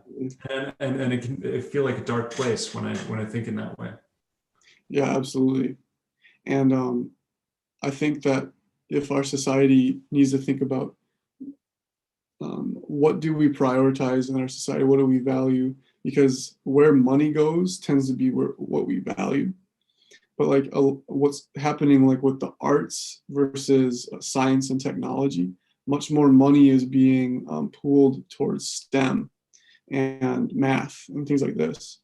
And it can feel like a dark place when I think in that way. Yeah, absolutely. And I think that if our society needs to think about what do we prioritize in our society, what do we value, because where money goes tends to be what we value. But like what's happening like with the arts versus science and technology, much more money is being pooled towards STEM and math and things like this,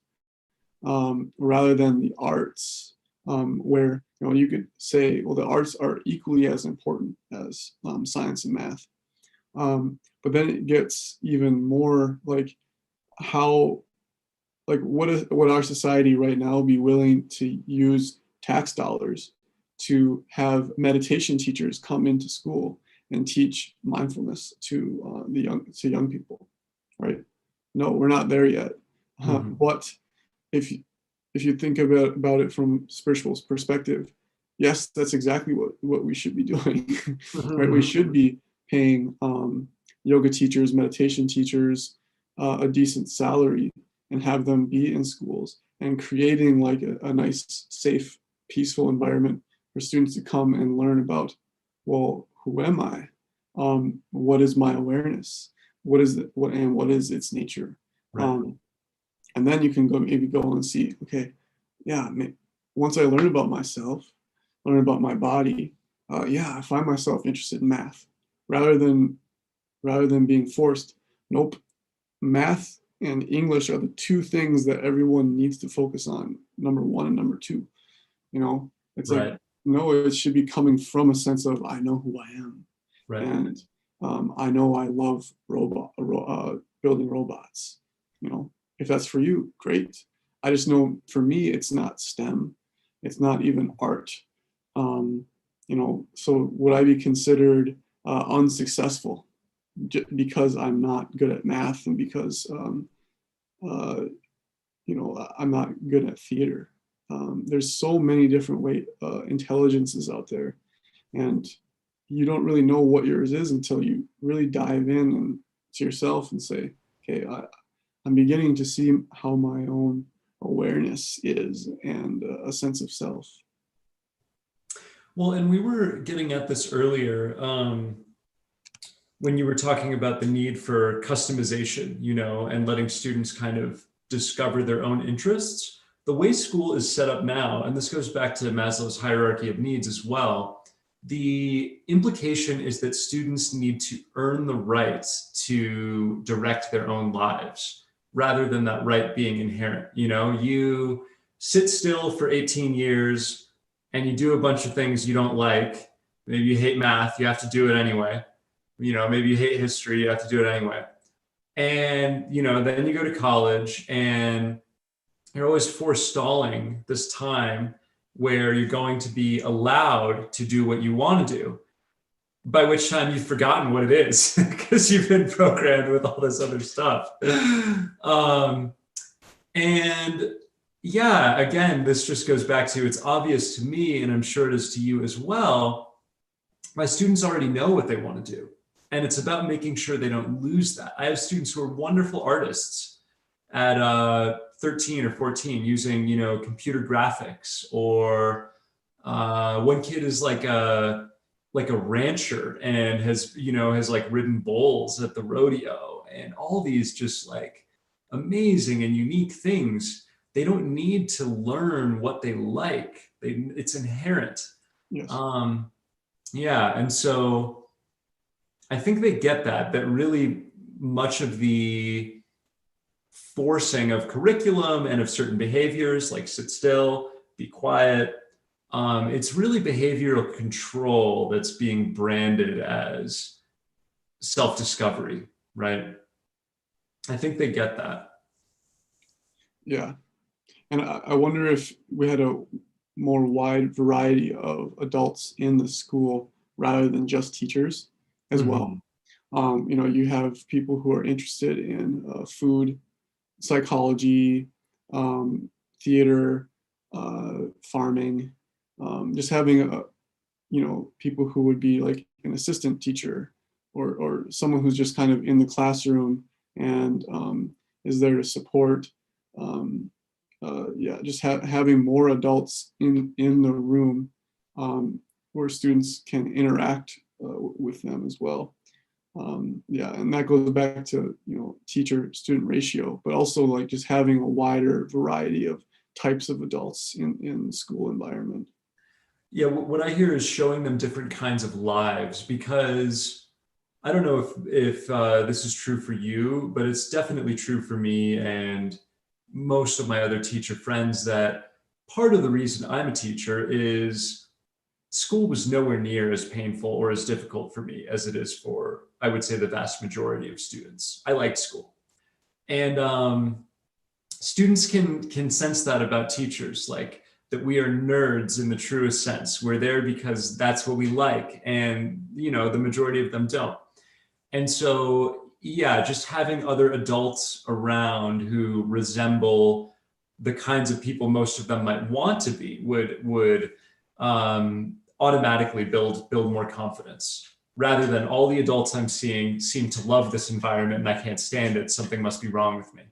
rather than the arts, where you could say, well, the arts are equally as important as science and math. But then it gets even more like would our society right now be willing to use tax dollars to have meditation teachers come into school and teach mindfulness to young people, right? No, we're not there yet. But if you think about it from spiritual perspective, yes, that's exactly what we should be doing, right? We should be paying yoga teachers, meditation teachers a decent salary and have them be in schools and creating like a nice, safe, peaceful environment for students to come and learn about, well, who am I? What is my awareness? What is its nature? Right. And then you can maybe go and see, okay, yeah, once I learn about myself, learn about my body, I find myself interested in math rather than being forced. Nope, math and English are the two things that everyone needs to focus on, number one and number two. It's Right. like, no, it should be coming from a sense of, I know who I am. Right. And I know I love building robots. If that's for you, great. I just know for me, it's not STEM. It's not even art. So would I be considered unsuccessful because I'm not good at math and because I'm not good at theater? There's so many different intelligences out there, and you don't really know what yours is until you really dive in to yourself and say, okay, I'm beginning to see how my own awareness is and a sense of self. Well, and we were getting at this earlier when you were talking about the need for customization, and letting students kind of discover their own interests. The way school is set up now, and this goes back to Maslow's hierarchy of needs as well, the implication is that students need to earn the right to direct their own lives rather than that right being inherent. You sit still for 18 years and you do a bunch of things you don't like. Maybe you hate math, you have to do it anyway. Maybe you hate history, you have to do it anyway. And, then you go to college and you're always forestalling this time where you're going to be allowed to do what you want to do, by which time you've forgotten what it is because you've been programmed with all this other stuff. And yeah, again, this just goes back to it's obvious to me, and I'm sure it is to you as well. My students already know what they want to do. And it's about making sure they don't lose that. I have students who are wonderful artists at 13 or 14 using, computer graphics, or one kid is like a rancher and has like ridden bulls at the rodeo, and all these just like amazing and unique things. They don't need to learn what they like. It's inherent. Yes. Um, yeah, and so I think they get that really much of the forcing of curriculum and of certain behaviors, like sit still, be quiet, it's really behavioral control that's being branded as self-discovery, right? I think they get that. Yeah. And I wonder if we had a more wide variety of adults in the school rather than just teachers as well. Mhm. You have people who are interested in food, psychology, um, theater, farming, just having people who would be like an assistant teacher, or someone who's just kind of in the classroom and is there to support. Um, yeah, just having more adults in the room, where students can interact with them as well. Yeah, and that goes back to teacher student ratio, but also like just having a wider variety of types of adults in the school environment. Yeah, what I hear is showing them different kinds of lives, because I don't know if this is true for you, but it's definitely true for me and most of my other teacher friends, that part of the reason I'm a teacher is school was nowhere near as painful or as difficult for me as it is for, I would say, the vast majority of students. I liked school, and students can sense that about teachers, like that we are nerds in the truest sense. We're there because that's what we like, and the majority of them don't. And so, yeah, just having other adults around who resemble the kinds of people most of them might want to be would automatically build more confidence. Rather than all the adults I'm seeing seem to love this environment and I can't stand it, something must be wrong with me.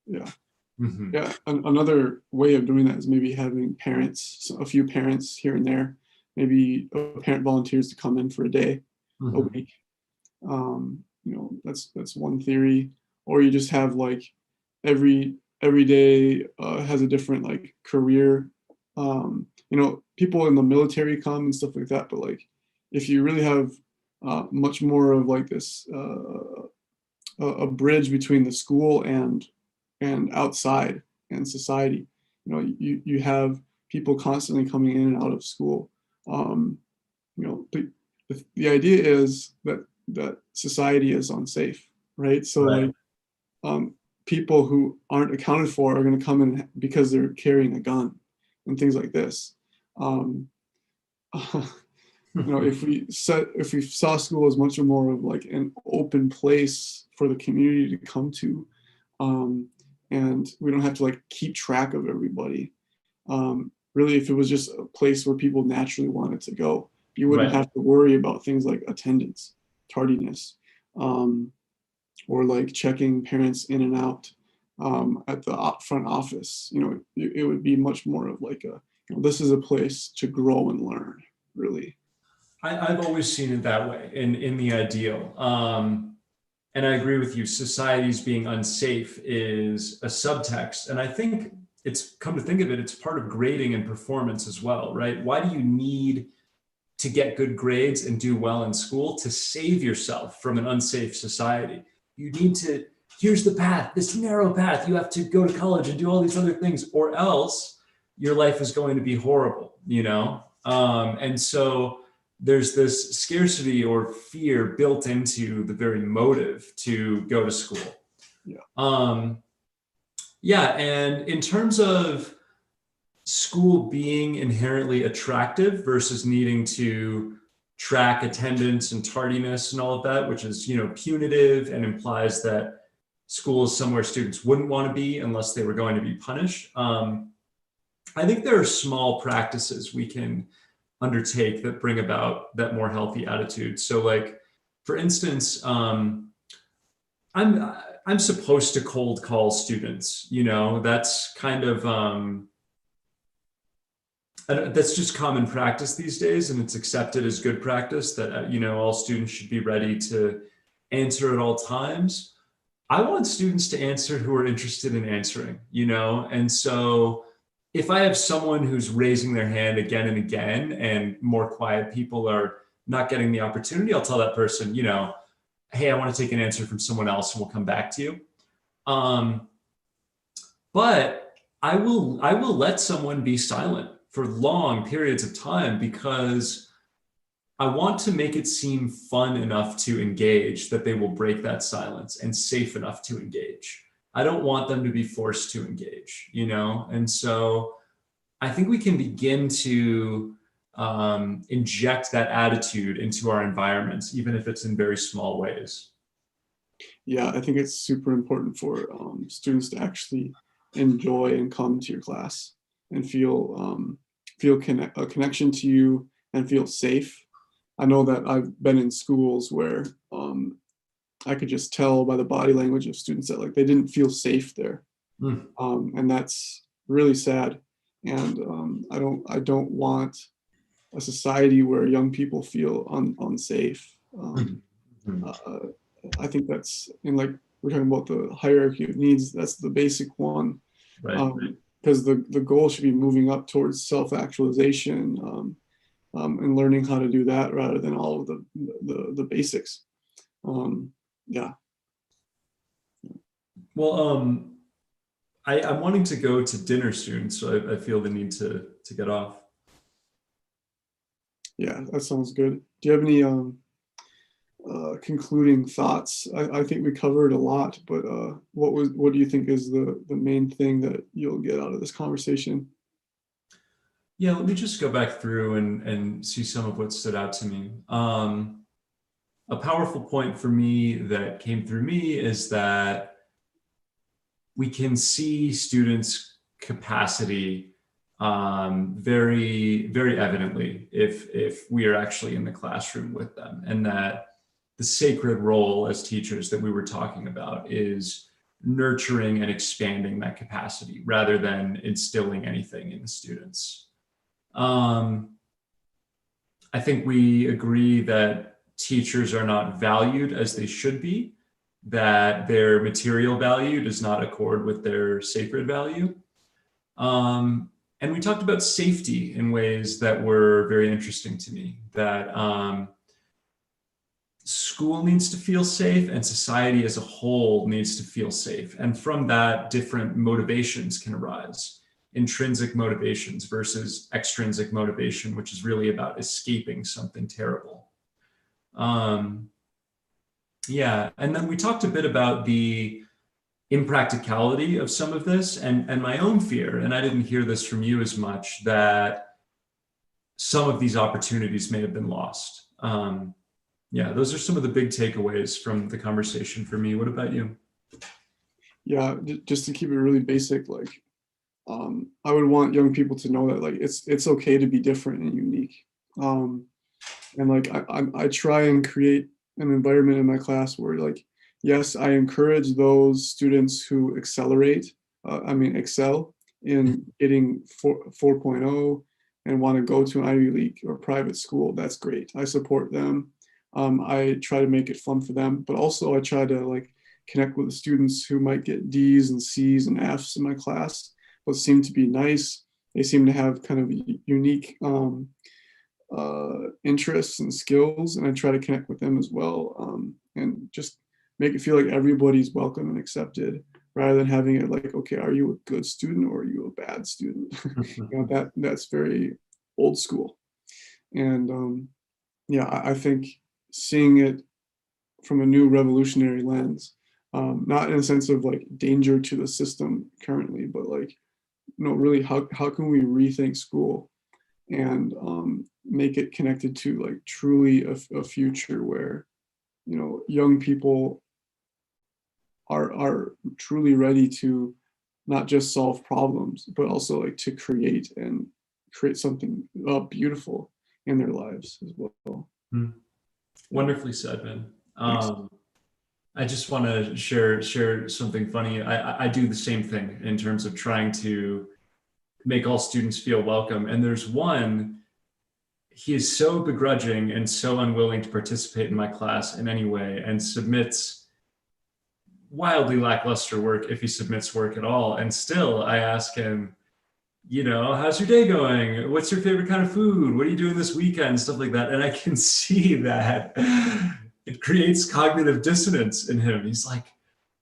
Yeah. Hmm. Yeah, another way of doing that is maybe having parents, a few parents here and there, maybe a parent volunteers to come in for a day, a Hmm. week. That's one theory. Or you just have like every day has a different like career. People in the military come and stuff like that, but like if you really have much more of like this a bridge between the school and outside and society. You have people constantly coming in and out of school. Um, the idea is that society is unsafe, right? So Right. like um, people who aren't accounted for are going to come in because they're carrying a gun and things like this. Um, if we saw school as much more of like an open place for the community to come to, um, and we don't have to like keep track of everybody. Really, if it was just a place where people naturally wanted to go, you wouldn't Right. have to worry about things like attendance, tardiness, um, or like checking parents in and out at the front office. It would be much more of like this is a place to grow and learn, really. I've always seen it that way in the ideal. And I agree with you. Societies being unsafe is a subtext. And I think it's, come to think of it, it's part of grading and performance as well, right? Why do you need to get good grades and do well in school? To save yourself from an unsafe society. You need to, here's the path, this narrow path. You have to go to college and do all these other things, or else your life is going to be horrible. And so there's this scarcity or fear built into the very motive to go to school. Yeah. Um, yeah, and in terms of school being inherently attractive versus needing to track attendance and tardiness and all of that, which is punitive and implies that school is somewhere students wouldn't want to be unless they were going to be punished. I think there are small practices we can undertake that bring about that more healthy attitude. So, like, for instance, I'm I'm supposed to cold call students. You know, that's kind of that's just common practice these days, and it's accepted as good practice that all students should be ready to answer at all times. I want students to answer who are interested in answering, and so if I have someone who's raising their hand again and again, and more quiet people are not getting the opportunity, I'll tell that person, hey, I want to take an answer from someone else, and we'll come back to you. Um, but I will let someone be silent for long periods of time because I want to make it seem fun enough to engage that they will break that silence, and safe enough to engage. I don't want them to be forced to engage, And so I think we can begin to inject that attitude into our environments, even if it's in very small ways. Yeah, I think it's super important for students to actually enjoy and come to your class and feel a connection to you and feel safe. I know that I've been in schools where I could just tell by the body language of students that like they didn't feel safe there, Mm. and that's really sad. And I don't want a society where young people feel unsafe. Mhm. Uh, I think that's in like we're talking about the hierarchy of needs. That's the basic one, Right. because the goal should be moving up towards self-actualization, and learning how to do that rather than all of the basics. Yeah. Well, I'm wanting to go to dinner soon, so I feel the need to get off. Yeah, that sounds good. Do you have any concluding thoughts? I think we covered a lot, but what do you think is the main thing that you'll get out of this conversation? Yeah, let me just go back through and see some of what stood out to me. A powerful point for me that came through me is that we can see students' capacity very, very evidently if we are actually in the classroom with them, and that the sacred role as teachers that we were talking about is nurturing and expanding that capacity rather than instilling anything in the students. Um, I think we agree that teachers are not valued as they should be, that their material value does not accord with their sacred value. Um, and we talked about safety in ways that were very interesting to me, that school needs to feel safe and society as a whole needs to feel safe. And from that, different motivations can arise. Intrinsic motivations versus extrinsic motivation, which is really about escaping something terrible. Yeah, and then we talked a bit about the impracticality of some of this, and my own fear, and I didn't hear this from you as much, that some of these opportunities may have been lost. Yeah, those are some of the big takeaways from the conversation for me. What about you? Yeah, just to keep it really basic, like I would want young people to know that like it's okay to be different and unique. Um, and like I try and create an environment in my class where like yes, I encourage those students who excel in getting 4.0 and want to go to an Ivy League or private school. That's great. I support them. I try to make it fun for them, but also I try to like connect with the students who might get D's and C's and F's in my class, but seem to be nice. They seem to have kind of unique interests and skills, and I try to connect with them as well, and just make it feel like everybody's welcome and accepted, rather than having it like, okay, are you a good student or are you a bad student? That's very old school, and yeah, I think seeing it from a new revolutionary lens, not in a sense of like danger to the system currently, but like, really how can we rethink school and make it connected to like truly a future where young people are truly ready to not just solve problems, but also like to create and create something beautiful in their lives as well. Hmm. Wonderfully said, man. Thanks. I just want to share something funny. I do the same thing in terms of trying to make all students feel welcome. And there's one, he is so begrudging and so unwilling to participate in my class in any way, and submits wildly lackluster work if he submits work at all. And still, I ask him, how's your day going? What's your favorite kind of food? What are you doing this weekend? Stuff like that. And I can see that it creates cognitive dissonance in him. He's like,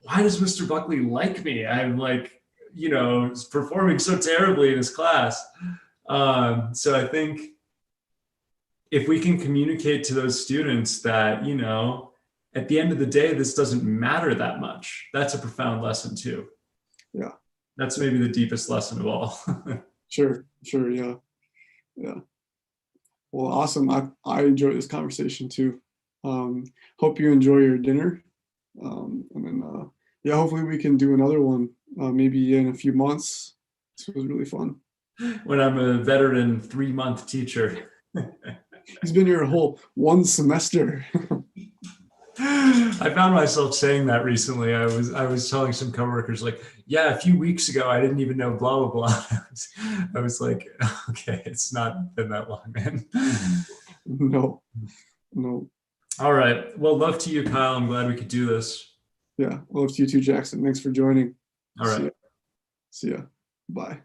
why does Mr. Buckley like me? I'm like, performing so terribly in his class. So I think if we can communicate to those students that, at the end of the day, this doesn't matter that much, that's a profound lesson too. Yeah. That's maybe the deepest lesson of all. Sure. Yeah. Well, awesome. I enjoyed this conversation too. Hope you enjoy your dinner. And then, yeah, hopefully we can do another one maybe in a few months. This was really fun. When I'm a veteran 3-month teacher. He's been here a whole 1 semester. I found myself saying that recently. I was telling some coworkers, like, yeah, a few weeks ago, I didn't even know blah, blah, blah. I was like, okay, it's not been that long, man. No. All right. Well, love to you, Kyle. I'm glad we could do this. Yeah. Love to you too, Jackson. Thanks for joining. All right. See ya. Bye.